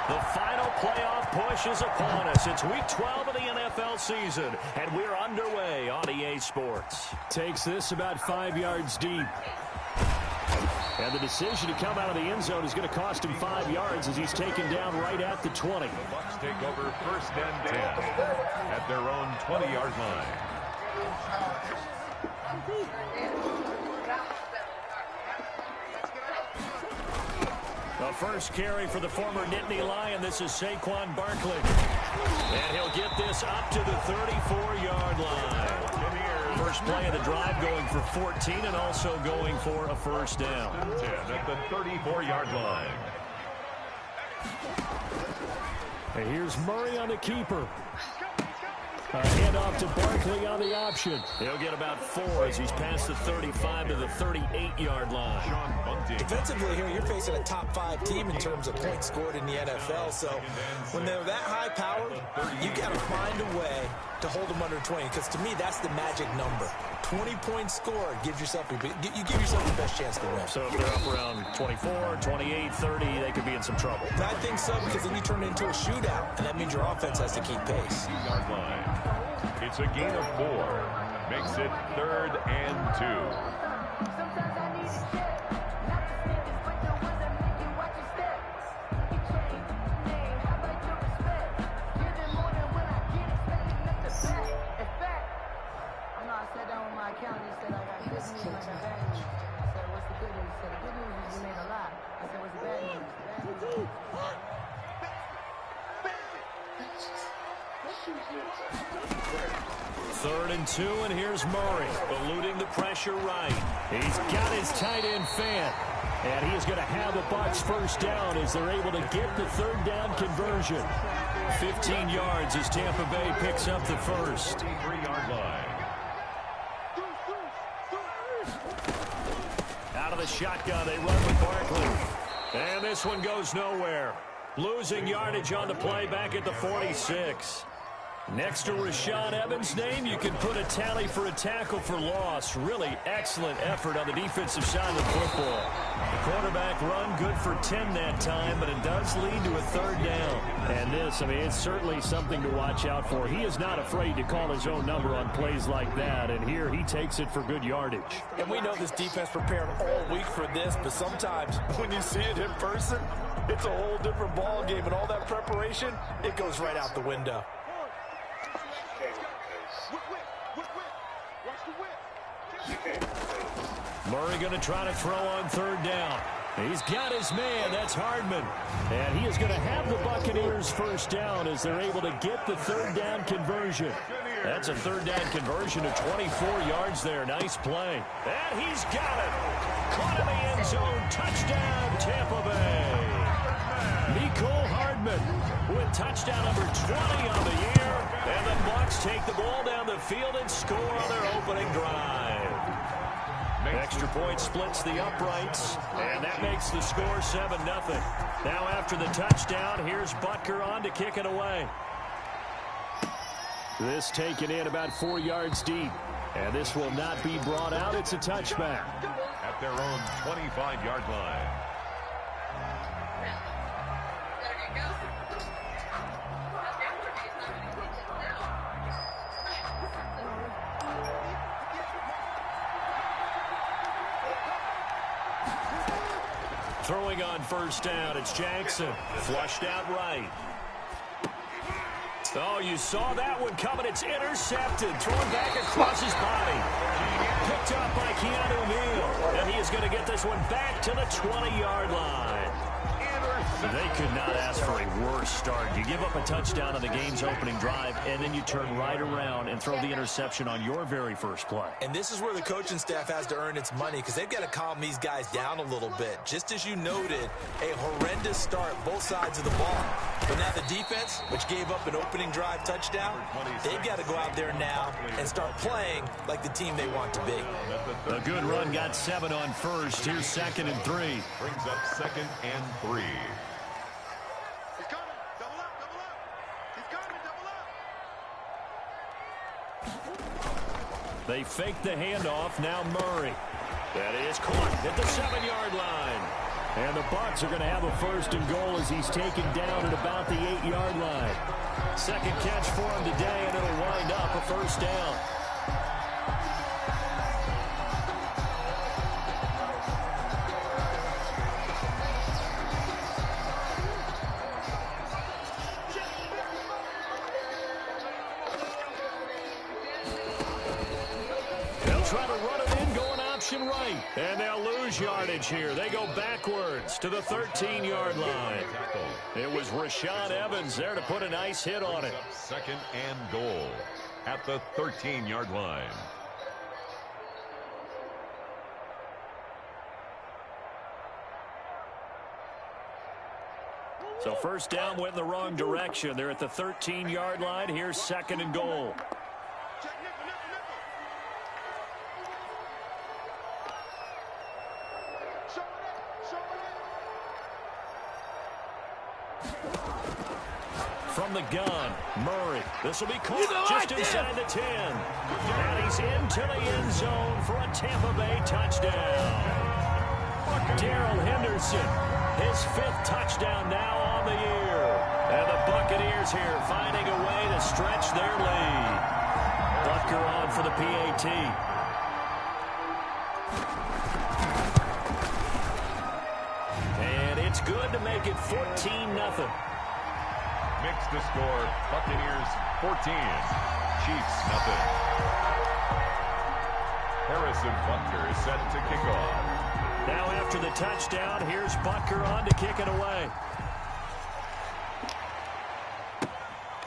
The final playoff push is upon us. It's Week 12 of the NFL season, and we're underway on EA Sports. Takes this about 5 yards deep. And the decision to come out of the end zone is going to cost him 5 yards as he's taken down right at the 20. The Bucs take over 1st and 10 at their own 20-yard line. The first carry for the former Nittany Lion. This is Saquon Barkley. And he'll get this up to the 34-yard line. First play of the drive going for 14 and also going for a first down. 10 at the 34-yard line. And here's Murray on the keeper. A handoff to Barkley on the option. He'll get about 4 as he's past the 35 to the 38-yard line. Defensively here, you're facing a top 5 team in terms of points scored in the NFL. So when they're that high powered, you got to find a way to hold them under 20. Because to me, that's the magic number. 20 points scored gives yourself you give yourself the best chance to win. So if they're up around 24, 28, 30, they could be in some trouble. I think so, because then you turn it into a shootout, and that means your offense has to keep pace. Yard line. It's a gain of 4. Makes it 3rd and 2. Third and 2, and here's Murray, eluding the pressure right. He's got his tight end fan, and he is going to have the Bucs first down as they're able to get the 3rd down conversion. 15 yards as Tampa Bay picks up the first. 3-yard line. Out of the shotgun, they run with Barkley. And this one goes nowhere. Losing yardage on the play back at the 46. Next to Rashaan Evans' name, you can put a tally for a tackle for loss. Really excellent effort on the defensive side of the football. The quarterback run good for 10 that time, but it does lead to a 3rd down. And this, I mean, it's certainly something to watch out for. He is not afraid to call his own number on plays like that, and here he takes it for good yardage. And we know this defense prepared all week for this, but sometimes when you see it in person, it's a whole different ball game, and all that preparation, it goes right out the window. Murray going to try to throw on 3rd down. He's got his man. That's Hardman. And he is going to have the Buccaneers first down as they're able to get the 3rd down conversion. That's a 3rd down conversion of 24 yards there. Nice play. And he's got it. Caught in the end zone. Touchdown, Tampa Bay. Mecole Hardman with touchdown number 20 on the year. And the Bucs take the ball down the field and score on their opening drive. Extra point splits the uprights, and that makes the score 7-0. Now after the touchdown, here's Butker on to kick it away. This taken in about 4 yards deep, and this will not be brought out. It's a touchback. At their own 25-yard line. Throwing on first down, it's Jackson. Flushed out right. Oh, you saw that one coming. It's intercepted. Thrown back across his body. Picked up by Keanu Neal. And he is going to get this one back to the 20-yard line. They could not ask for a worse start. You give up a touchdown on the game's opening drive, and then you turn right around and throw the interception on your very first play. And this is where the coaching staff has to earn its money, because they've got to calm these guys down a little bit. Just as you noted, a horrendous start both sides of the ball. But now the defense, which gave up an opening drive touchdown, they've got to go out there now and start playing like the team they want to be. A good run got 7 on first. Here's 2nd and 3. Brings up 2nd and 3. They fake the handoff. Now Murray. That is caught at the 7-yard line. And the Bucs are going to have a 1st and goal as he's taken down at about the 8-yard line. Second catch for him today, and it'll wind up a 1st down. Try to run it in, going option right. And they'll lose yardage here. They go backwards to the 13-yard line. It was Rashaan Evans there to put a nice hit on it. 2nd and goal at the 13-yard line. So 1st down went in the wrong direction. They're at the 13-yard line. Here's 2nd and goal. From the gun, Murray. This will be caught just inside the 10. And he's into the end zone for a Tampa Bay touchdown. Darrell Henderson, his 5th touchdown now on the year. And the Buccaneers here finding a way to stretch their lead. Butker on for the PAT. And it's good to make it 14-0. Mix the score. Buccaneers 14. Chiefs nothing. Harrison Butker is set to kick off. Now after the touchdown, here's Butker on to kick it away.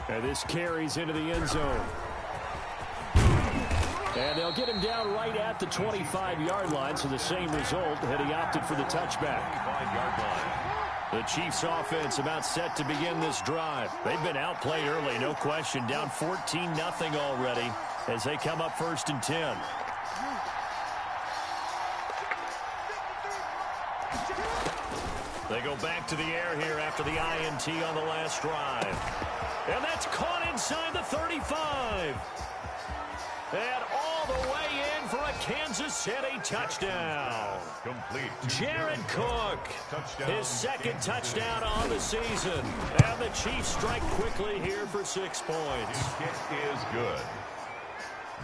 And this carries into the end zone. And they'll get him down right at the 25-yard line, so the same result had he opted for the touchback. 5-yard line. The Chiefs offense about set to begin this drive. They've been outplayed early, no question. Down 14-0 already as they come up 1st and 10. They go back to the air here after the INT on the last drive. And that's caught inside the 35. And all the way in for a Kansas City touchdown. Complete. Jared Cook, his 2nd touchdown on the season. And the Chiefs strike quickly here for 6 points. His kick is good.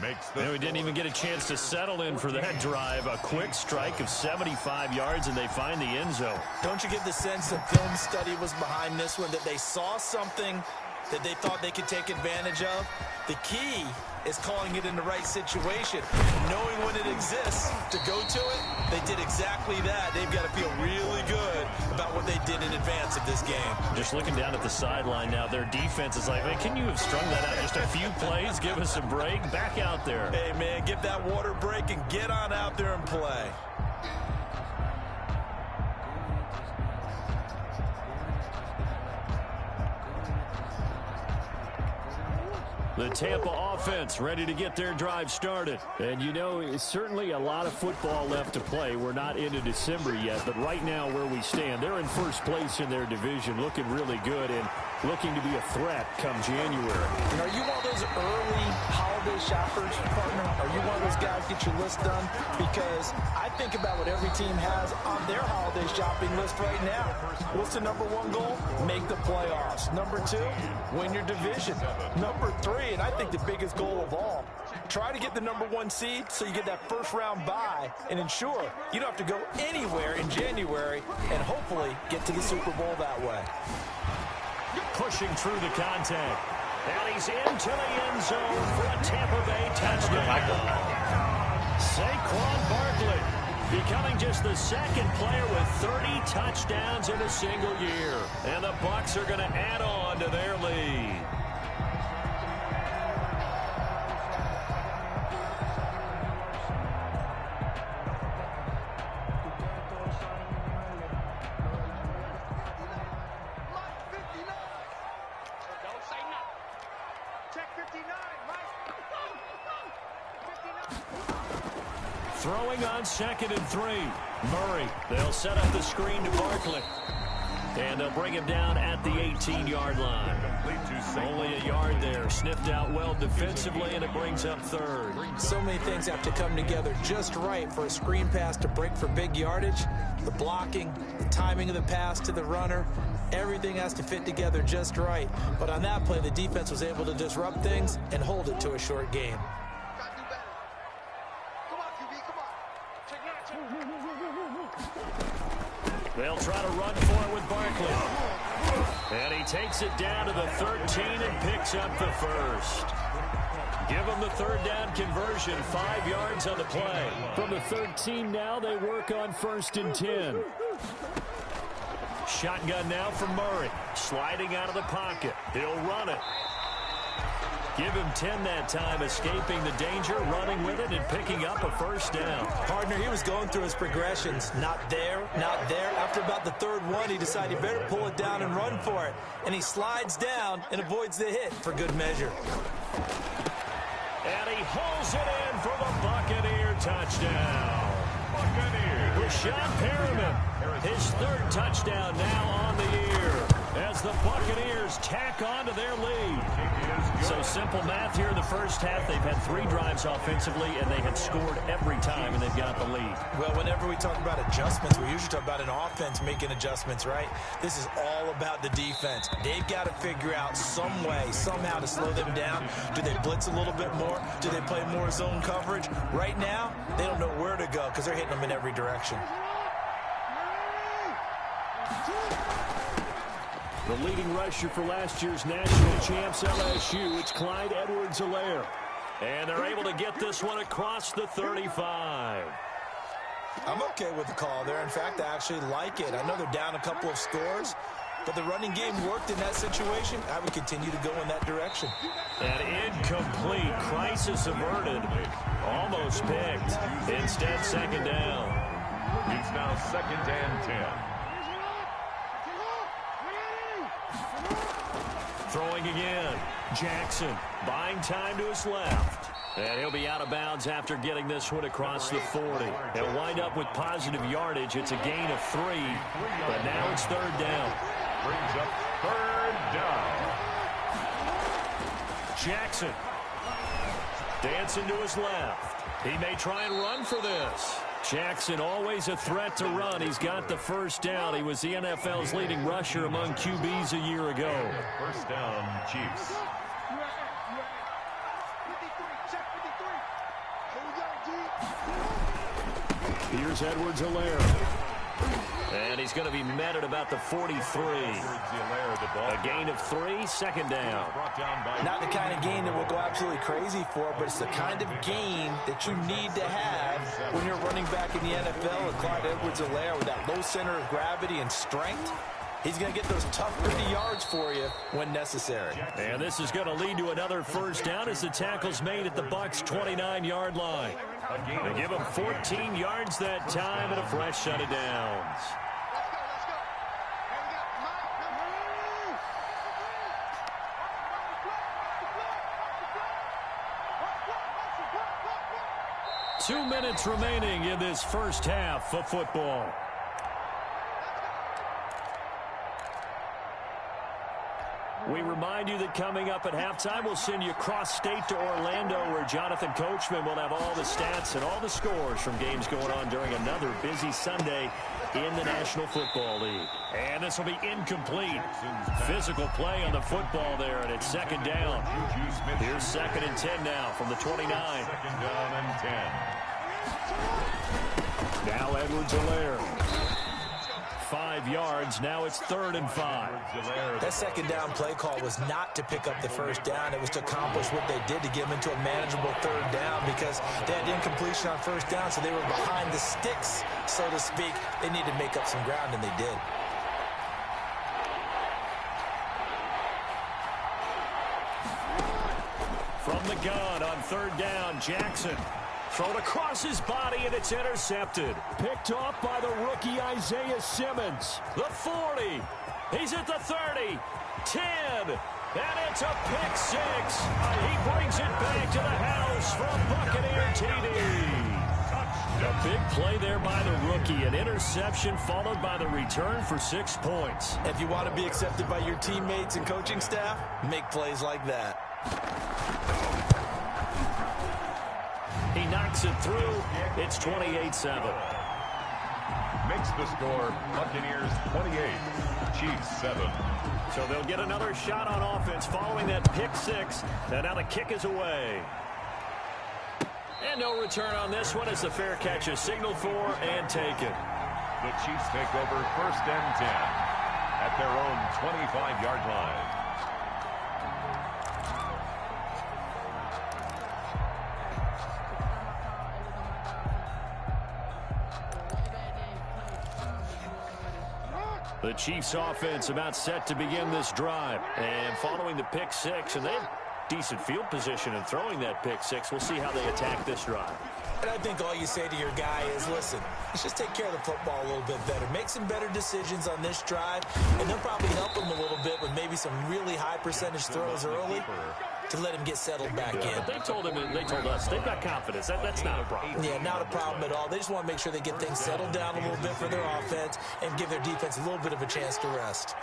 Makes the we didn't even get a chance to settle in for that drive. A quick strike of 75 yards, and they find the end zone. Don't you get the sense that film study was behind this one, that they saw something that they thought they could take advantage of? The key is calling it in the right situation, knowing when it exists to go to it. They did exactly that. They've got to feel really good about what they did in advance of this game. Just looking down at the sideline now, their defense is like, man, can you have strung that out just a few plays? Give us a break. Back out there. Hey, man, give that water break and get on out there and play. The Tampa offense ready to get their drive started. And, you know, it's certainly a lot of football left to play. We're not into December yet, but right now where we stand, they're in 1st place in their division, looking really good and looking to be a threat come January. And are you one of those early holiday shoppers, partner? Are you one of those guys get your list done? Because I think about what every team has on their holiday shopping list right now. What's the #1 goal? Make the playoffs. #2, win your division. #3, and I think the biggest goal of all, try to get the #1 seed so you get that 1st round bye and ensure you don't have to go anywhere in January and hopefully get to the Super Bowl that way. Pushing through the contact. And he's into the end zone for a Tampa Bay touchdown. Saquon Barkley becoming just the 2nd player with 30 touchdowns in a single year. And the Bucs are going to add on to their lead. Throwing on 2nd and 3. Murray. They'll set up the screen to Barkley. And they'll bring him down at the 18-yard line. Only a yard there. Sniffed out well defensively, and it brings up third. So many things have to come together just right for a screen pass to break for big yardage. The blocking, the timing of the pass to the runner, everything has to fit together just right. But on that play, the defense was able to disrupt things and hold it to a short gain. They'll try to run for it with Barkley. And he takes it down to the 13 and picks up the first. Give them the third down conversion, 5 yards on the play. From the 13 now, they work on 1st and 10. Shotgun now from Murray. Sliding out of the pocket. He'll run it. Give him 10 that time, escaping the danger, running with it, and picking up a first down. Partner, he was going through his progressions. Not there, not there. After about the third one, he decided he better pull it down and run for it. And he slides down and avoids the hit for good measure. And he hauls it in for the Buccaneer touchdown. Rashad Perriman, his 3rd touchdown now on the year, as the Buccaneers tack on to their lead. So simple math here in the first half. They've had 3 drives offensively, and they had scored every time, and they've got the lead. Well, whenever we talk about adjustments, we usually talk about an offense making adjustments, right? This is all about the defense. They've got to figure out some way, somehow to slow them down. Do they blitz a little bit more? Do they play more zone coverage? Right now, they don't know where to go because they're hitting them in every direction. The leading rusher for last year's national champs LSU, it's Clyde Edwards-Helaire. And they're able to get this one across the 35. I'm okay with the call there. In fact, I actually like it. I know they're down a couple of scores, but the running game worked in that situation. I would continue to go in that direction. And incomplete. Crisis averted. Almost picked. Instead, 2nd down. It's now 2nd and 10. Throwing again. Jackson buying time to his left. And he'll be out of bounds after getting this one across the 40. He'll wind up with positive yardage. It's a gain of 3, but now it's 3rd down. Brings up 3rd down. Jackson dancing to his left. He may try and run for this. Jackson always a threat to run. He's got the first down. He was the NFL's leading rusher among QBs a year ago. 1st down, Chiefs. Here's Edwards-Helaire. And he's going to be met at about the 43. A gain of 3, 2nd down. Not the kind of gain that we'll go absolutely crazy for, but it's the kind of gain that you need to have when you're running back in the NFL with Clyde Edwards-Helaire with that low center of gravity and strength. He's going to get those tough, gritty yards for you when necessary. And this is going to lead to another first down as the tackle's made at the Bucs' 29-yard line. They give him 14 yards that time and a fresh set of downs. Two minutes remaining in this first half of football. We remind you that coming up at halftime, we'll send you cross-state to Orlando, where Jonathan Coachman will have all the stats and all the scores from games going on during another busy Sunday in the National Football League. And this will be incomplete. Physical play on the football there, and it's 2nd down. Here's 2nd and 10 now from the 29. 2nd down and 10. Now Edwards-Helaire. 5 yards. Now it's 3rd and 5. That 2nd down play call was not to pick up the first down. It was to accomplish what they did to get them into a manageable 3rd down because they had incompletion on 1st down, so they were behind the sticks, so to speak. They needed to make up some ground, and they did. From the gun on 3rd down, Jackson. Thrown across his body, and it's intercepted. Picked off by the rookie Isaiah Simmons. The 40. He's at the 30. 10. And it's a pick 6. He brings it back to the house for a Buccaneer TD. A big play there by the rookie. An interception followed by the return for 6 points. If you want to be accepted by your teammates and coaching staff, make plays like that. He knocks it through. It's 28-7. Makes the score Buccaneers 28, Chiefs 7. So they'll get another shot on offense following that pick 6. And now the kick is away. And no return on this one as the fair catch is signaled for and taken. The Chiefs take over 1st and 10 at their own 25-yard line. The Chiefs offense about set to begin this drive. And following the pick 6, and they have decent field position in throwing that pick 6. We'll see how they attack this drive. And I think all you say to your guy is, listen, let's just take care of the football a little bit better. Make some better decisions on this drive, and they'll probably help him a little bit with maybe some really high percentage throws early to let him get settled back in. But they told us they've got confidence. That's not a problem. Yeah, not a problem at all. They just want to make sure they get things settled down a little bit for their offense and give their defense a little bit of a chance to rest.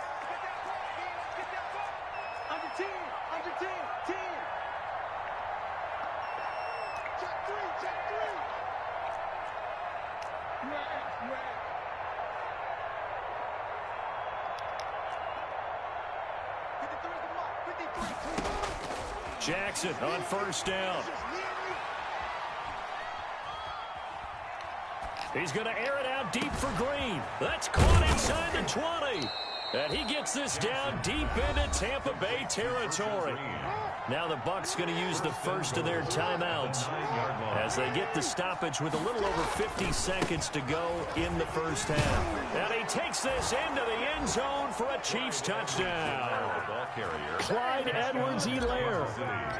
Jackson on 1st down. He's going to air it out deep for Green. That's caught inside the 20. And he gets this down deep into Tampa Bay territory. Now the Bucs going to use the first of their timeouts as they get the stoppage with a little over 50 seconds to go in the first half. And he takes this into the end zone for a Chiefs touchdown. Clyde Edwards-Helaire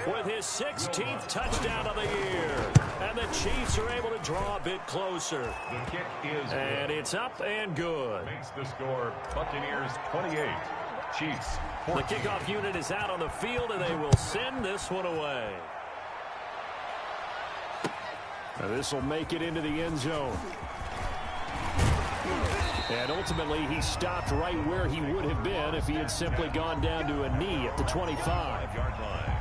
with his 16th touchdown of the year. And the Chiefs are able to draw a bit closer. The kick is and it's up and good. Makes the score Buccaneers 28, Chiefs 14. The kickoff unit is out on the field, and they will send this one away. This will make it into the end zone. And ultimately, he stopped right where he would have been if he had simply gone down to a knee at the 25-yard line.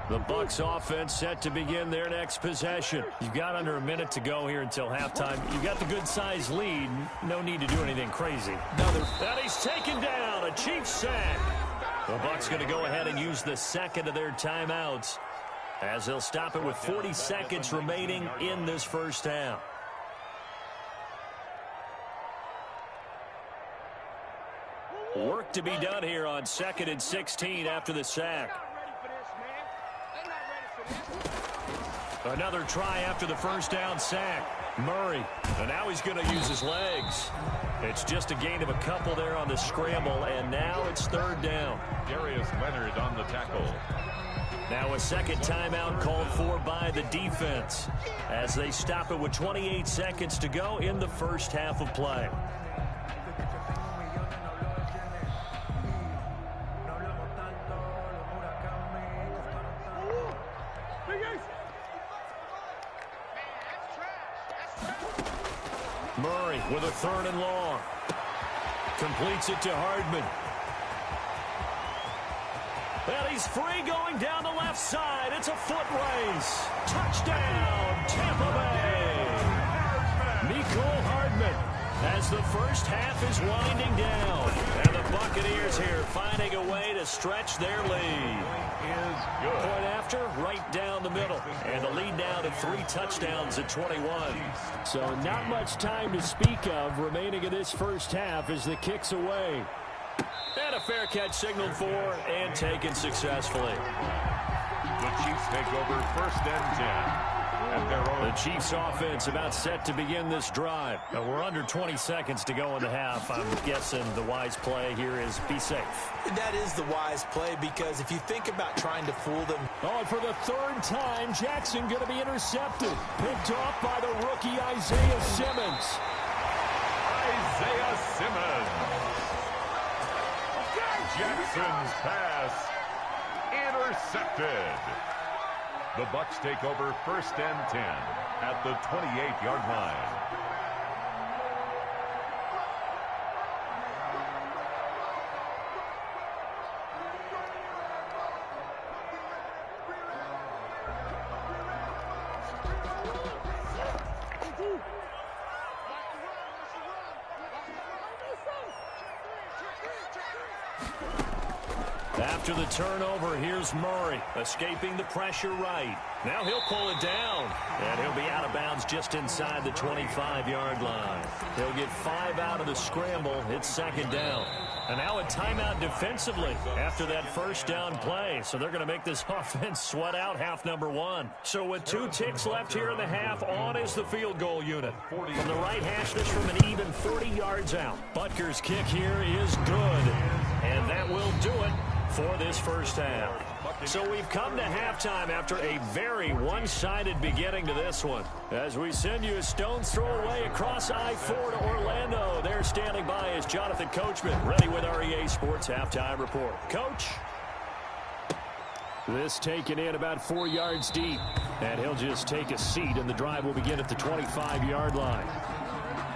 The Bucs offense set to begin their next possession. You've got under a minute to go here until halftime. You've got the good-sized lead. No need to do anything crazy. And he's taken down. A Chiefs sack. The Bucs going to go ahead and use the second of their timeouts as they'll stop it with 40 seconds remaining in this first half. Work to be done here on 2nd and 16 after the sack. Another try after the first down sack. Murray, and now he's going to use his legs. It's just a gain of a couple there on the scramble, and now it's 3rd down. Darius Leonard on the tackle. Now a second timeout called for by the defense as they stop it with 28 seconds to go in the first half of play. Murray with a 3rd and long. Completes it to Hardman. And he's free going down the left side. It's a foot race. Touchdown, Tampa Bay. Mecole Hardman as the first half is winding down. And the Buccaneers here finding a way to stretch their lead. Point after, right down the middle. And the lead now to 3 touchdowns at 21. So not much time to speak of remaining in this first half as the kick's away. And a fair catch signaled for and taken successfully. The Chiefs take over 1st and 10. The Chiefs offense about set to begin this drive. We're under 20 seconds to go in the half. I'm guessing the wise play here is be safe. That is the wise play because if you think about trying to fool them. Oh, and for the 3rd time, Jackson going to be intercepted. Picked off by the rookie Isaiah Simmons. Isaiah Simmons. Jackson's pass intercepted. The Bucs take over 1st and 10 at the 28-yard line. After the turnover, here's Murray, escaping the pressure right. Now he'll pull it down, and he'll be out of bounds just inside the 25-yard line. He'll get 5 out of the scramble. It's 2nd down. And now a timeout defensively after that 1st down play. So they're going to make this offense sweat out half number 1. So with 2 ticks left here in the half, on is the field goal unit. From the right hash, this from an even 40 yards out. Butker's kick here is good, and that will do it for this 1st half. So we've come to halftime after a very one-sided beginning to this one. As we send you a stone's throw away across I-4 to Orlando. There standing by is Jonathan Coachman, ready with our EA Sports Halftime Report. Coach? This taken in about 4 yards deep. And he'll just take a seat, and the drive will begin at the 25-yard line.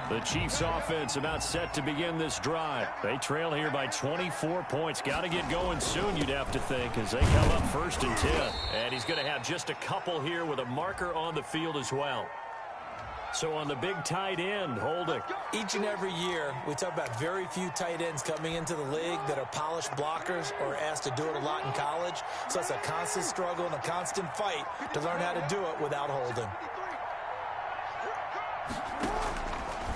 The Chiefs offense about set to begin this drive. They trail here by 24 points. Got to get going soon, you'd have to think, as they come up 1st and 10. And he's going to have just a couple here with a marker on the field as well. So on the big tight end, holding. Each and every year, we talk about very few tight ends coming into the league that are polished blockers or asked to do it a lot in college. So it's a constant struggle and a constant fight to learn how to do it without holding.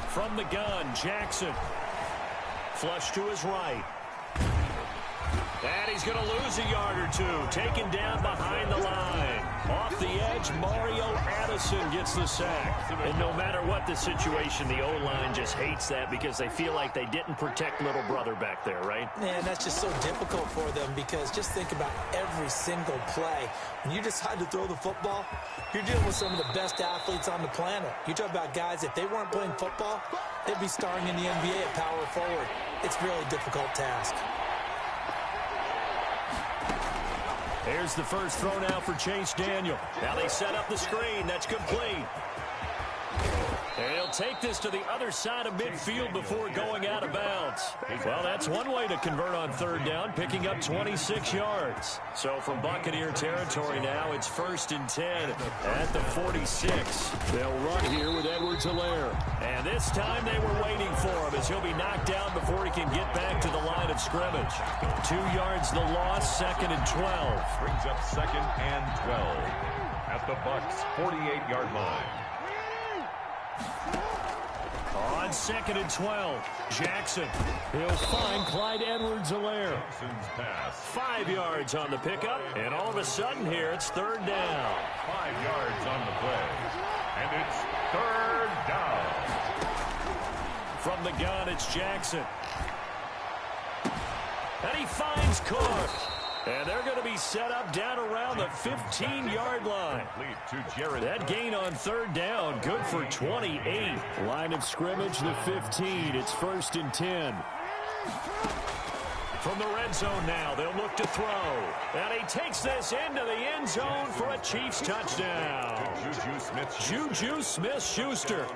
From the gun, Jackson. Flush to his right. And he's going to lose a yard or 2. Taken down behind the line. Off the edge, Mario Addison gets the sack. And no matter what the situation, the O-line just hates that because they feel like they didn't protect little brother back there, right? Man, that's just so difficult for them because just think about every single play. When you decide to throw the football, you're dealing with some of the best athletes on the planet. You talk about guys, if they weren't playing football, they'd be starring in the NBA at power forward. It's a really difficult task. Here's the first throw now for Chase Daniel. Now they set up the screen. That's complete. And he'll take this to the other side of midfield before going out of bounds. Well, that's one way to convert on 3rd down, picking up 26 yards. So from Buccaneer territory now, it's 1st and 10 at the 46. They'll run here with Edwards-Helaire. And this time they were waiting for him as he'll be knocked down before he can get back to the line of scrimmage. 2 yards the loss, 2nd and 12. Brings up 2nd and 12 at the Bucs' 48-yard line. On 2nd and 12, Jackson. He'll find Clyde Edwards-Helaire. 5 yards on the pickup, and all of a sudden here it's 3rd down. 5 yards on the play, and it's 3rd down. From the gun, it's Jackson. And he finds Cook. And they're going to be set up down around the 15-yard line. That gain on 3rd down, good for 28. Line of scrimmage, the 15. It's 1st and 10. From the red zone now, they'll look to throw. And he takes this into the end zone for a Chiefs touchdown. Juju Smith-Schuster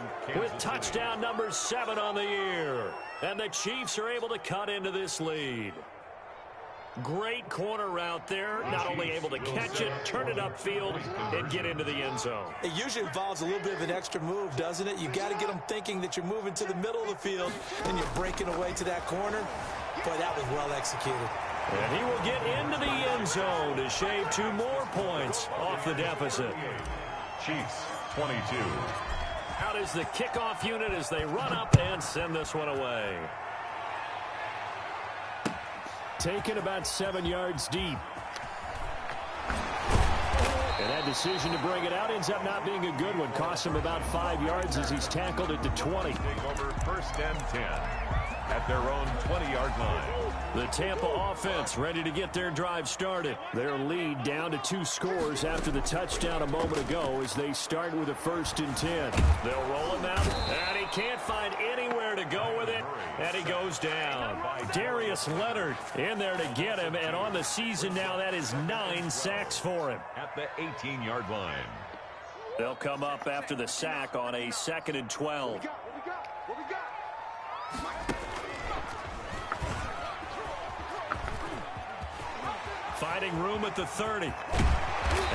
with touchdown number 7 on the year. And the Chiefs are able to cut into this lead. Great corner route there. Not only able to catch it, turn it upfield, and get into the end zone. It usually involves a little bit of an extra move, doesn't it? You got to get them thinking that you're moving to the middle of the field and you're breaking away to that corner. Boy, that was well executed. And he will get into the end zone to shave 2 more points off the deficit. Chiefs 22. Out is the kickoff unit as they run up and send this one away. Taken about 7 yards deep. And that decision to bring it out ends up not being a good one. Costs him about 5 yards as he's tackled at the 20. Take over 1st and 10 at their own 20-yard line. The Tampa offense ready to get their drive started. Their lead down to 2 scores after the touchdown a moment ago as they start with a 1st and 10. They'll roll him out, and he can't find anywhere to go with it. And he goes down. Darius Leonard in there to get him. And on the season now, that is 9 sacks for him. At the 18-yard line. They'll come up after the sack on a 2nd and 12. Finding room at the 30.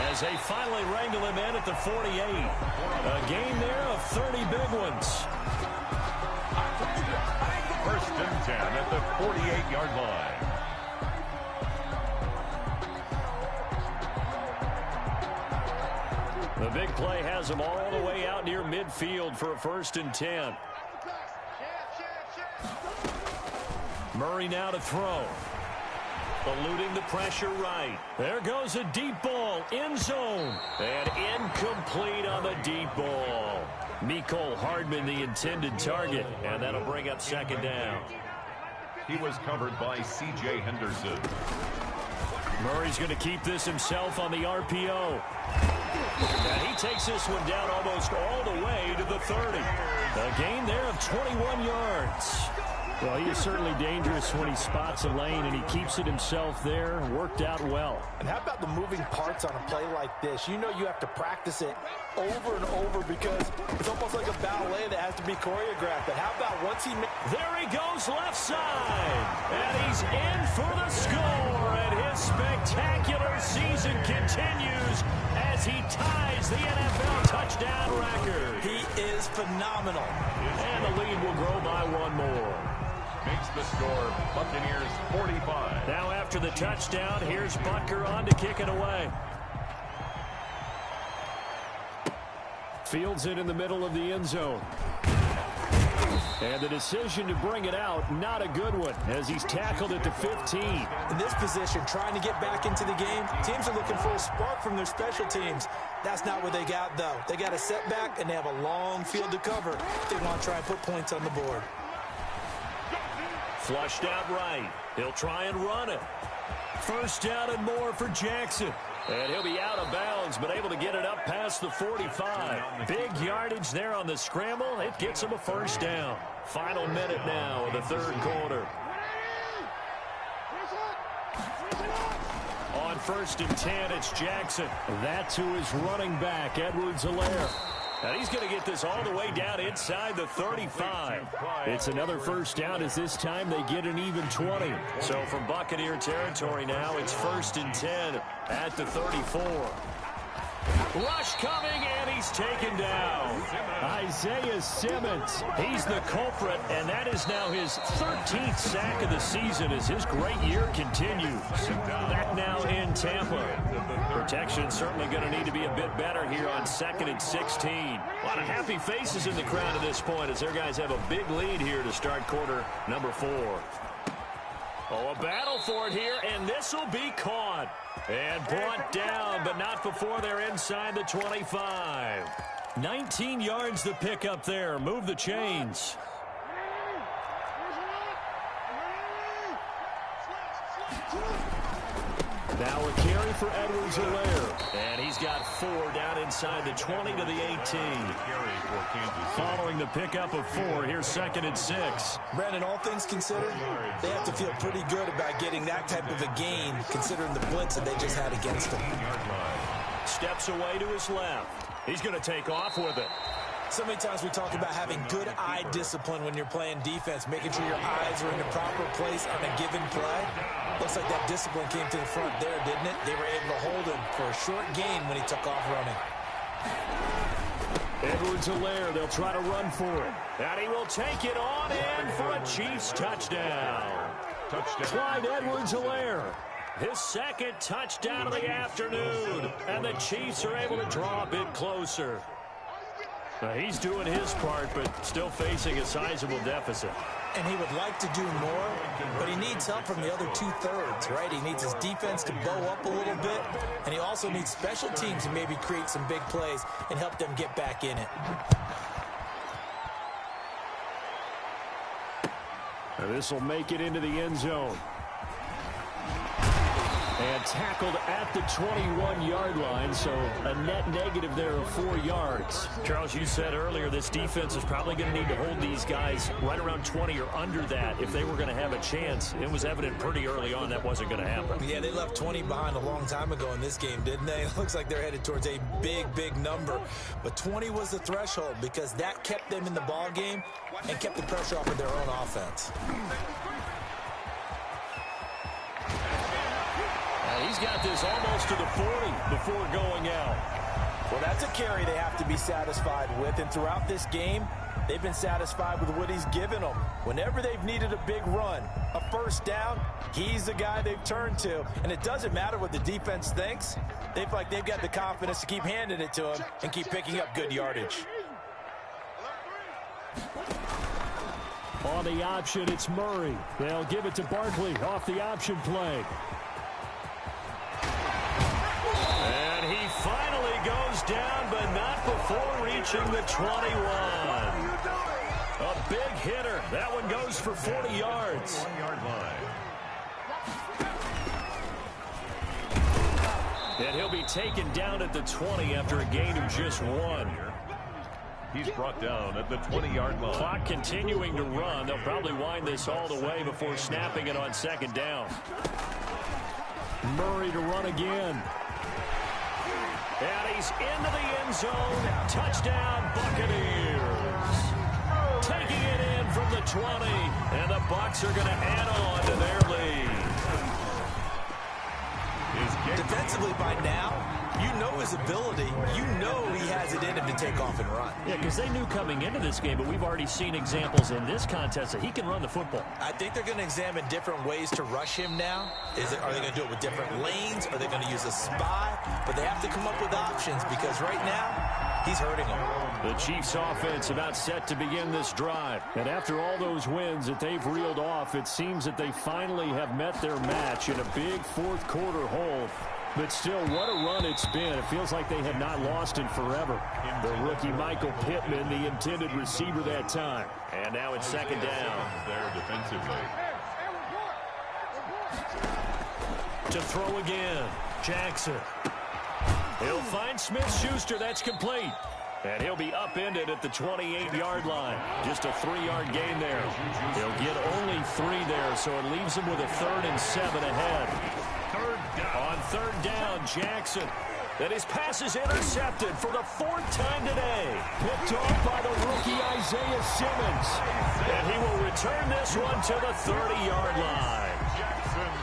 As they finally wrangle him in at the 48. A gain there of 30 big ones. 1st and 10 at the 48-yard line. The big play has him all the way out near midfield for a 1st and 10. Murray now to throw. Eluding the pressure right. There goes a deep ball. End zone. And incomplete on the deep ball. Mecole Hardman the intended target. And that'll bring up 2nd down. He was covered by C.J. Henderson. Murray's going to keep this himself on the RPO. And he takes this one down almost all the way to the 30. A gain there of 21 yards. Well, he is certainly dangerous when he spots a lane, and he keeps it himself there. Worked out well. And how about the moving parts on a play like this? You know you have to practice it over and over because it's almost like a ballet that has to be choreographed. But how about once he... There he goes left side. And he's in for the score. And his spectacular season continues as he ties the NFL touchdown record. He is phenomenal. And the lead will grow by 1 more. Makes the score Buccaneers 45. Now after the touchdown, here's Butker on to kick it away. Fields it in the middle of the end zone. And the decision to bring it out, not a good one, as he's tackled at the 15. In this position, trying to get back into the game, teams are looking for a spark from their special teams. That's not what they got, though. They got a setback, and they have a long field to cover if they want to try and put points on the board. Flushed out right. He'll try and run it. 1st down and more for Jackson. And he'll be out of bounds, but able to get it up past the 45. Big yardage there on the scramble. It gets him a 1st down. Final minute now of the 3rd quarter. On 1st and 10, it's Jackson. That's who is running back, Edwards-Helaire. And he's going to get this all the way down inside the 35. It's another 1st down as this time they get an even 20. So from Buccaneer territory now, it's 1st and 10 at the 34. Rush coming, and he's taken down. Isaiah Simmons, he's the culprit, and that is now his 13th sack of the season as his great year continues. Back now in Tampa. Protection certainly going to need to be a bit better here on 2nd and 16. A lot of happy faces in the crowd at this point as their guys have a big lead here to start quarter number 4. Oh, a battle for it here, and this will be caught. And brought down, but not before they're inside the 25. 19 yards to pick up there. Move the chains. Now a carry for Edwards-Helaire. And he's got 4 down inside the 20 to the 18. Following the pickup of 4, here's 2nd and 6. Brandon, all things considered, they have to feel pretty good about getting that type of a gain, considering the blitz that they just had against them. Steps away to his left. He's going to take off with it. So many times we talk about having good eye discipline when you're playing defense, making sure your eyes are in the proper place on a given play. Looks like that discipline came to the front there, didn't it? They were able to hold him for a short gain when he took off running. Edwards-Helaire, they'll try to run for it. And he will take it on in for a Chiefs touchdown. Clyde Edwards-Helaire, his 2nd touchdown of the afternoon. And the Chiefs are able to draw a bit closer. He's doing his part, but still facing a sizable deficit. And he would like to do more, but he needs help from the other 2/3, right? He needs his defense to bow up a little bit, and he also needs special teams to maybe create some big plays and help them get back in it. This will make it into the end zone. And tackled at the 21-yard line, so a net negative there of 4 yards. Charles, you said earlier this defense is probably going to need to hold these guys right around 20 or under that if they were going to have a chance. It was evident pretty early on that wasn't going to happen. Yeah, they left 20 behind a long time ago in this game, didn't they? It looks like they're headed towards a big number. But 20 was the threshold because that kept them in the ball game and kept the pressure off of their own offense. He's got this almost to the 40 before going out. Well, that's a carry they have to be satisfied with. And throughout this game, they've been satisfied with what he's given them. Whenever they've needed a big run, a first down, he's the guy they've turned to. And it doesn't matter what the defense thinks. They feel like they've got the confidence to keep handing it to him and keep picking up good yardage. On the option, it's Murray. They'll give it to Barkley off the option play. And he finally goes down, but not before reaching the 21. A big hitter. That one goes for 40 yards. 1-yard line. And he'll be taken down at the 20 after a gain of just 1. He's brought down at the 20-yard line. Clock continuing to run. They'll probably wind this all the way before snapping it on second down. Murray to run again. And he's into the end zone. Touchdown, Buccaneers. Taking it in from the 20. And the Bucs are going to add on to their lead. Defensively by now, you know his ability. You know he has it in him to take off and run. Yeah, because they knew coming into this game, but we've already seen examples in this contest that he can run the football. I think they're going to examine different ways to rush him now. Are they going to do it with different lanes? Are they going to use a spy? But they have to come up with options because right now, he's hurting them. The Chiefs offense about set to begin this drive. And after all those wins that they've reeled off, it seems that they finally have met their match in a big fourth quarter hole. But still, what a run it's been. It feels like they have not lost in forever. The rookie Michael Pittman, the intended receiver that time. And now it's second down. There defensively. To throw again, Jackson. He'll find Smith-Schuster. That's complete. And he'll be upended at the 28-yard line. Just a 3-yard gain there. He'll get only 3 there, so it leaves him with a 3rd and 7 ahead. On third down, Jackson. And his pass is intercepted for the 4th time today. Picked off by the rookie Isaiah Simmons. And he will return this one to the 30-yard line.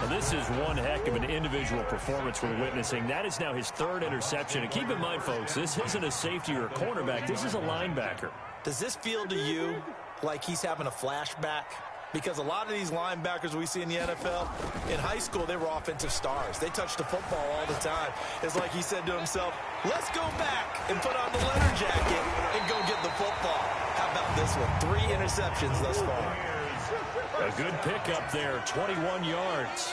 Now, this is one heck of an individual performance we're witnessing. That is now his 3rd interception. And keep in mind, folks, this isn't a safety or a cornerback. This is a linebacker. Does this feel to you like he's having a flashback? Because a lot of these linebackers we see in the NFL, in high school, they were offensive stars. They touched the football all the time. It's like he said to himself, let's go back and put on the leather jacket and go get the football. How about this one? 3 interceptions thus far. A good pickup there, 21 yards.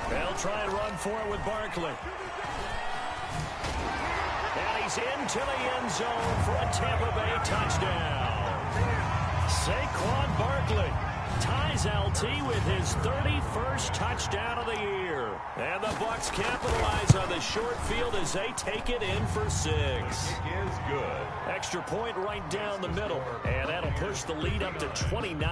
They'll try and run for it with Barkley. And he's into the end zone for a Tampa Bay touchdown. Saquon Barkley ties LT with his 31st touchdown of the year. And the Bucs capitalize on the short field as they take it in for 6. It is good. Extra point right down the middle. And that'll push the lead up to 29.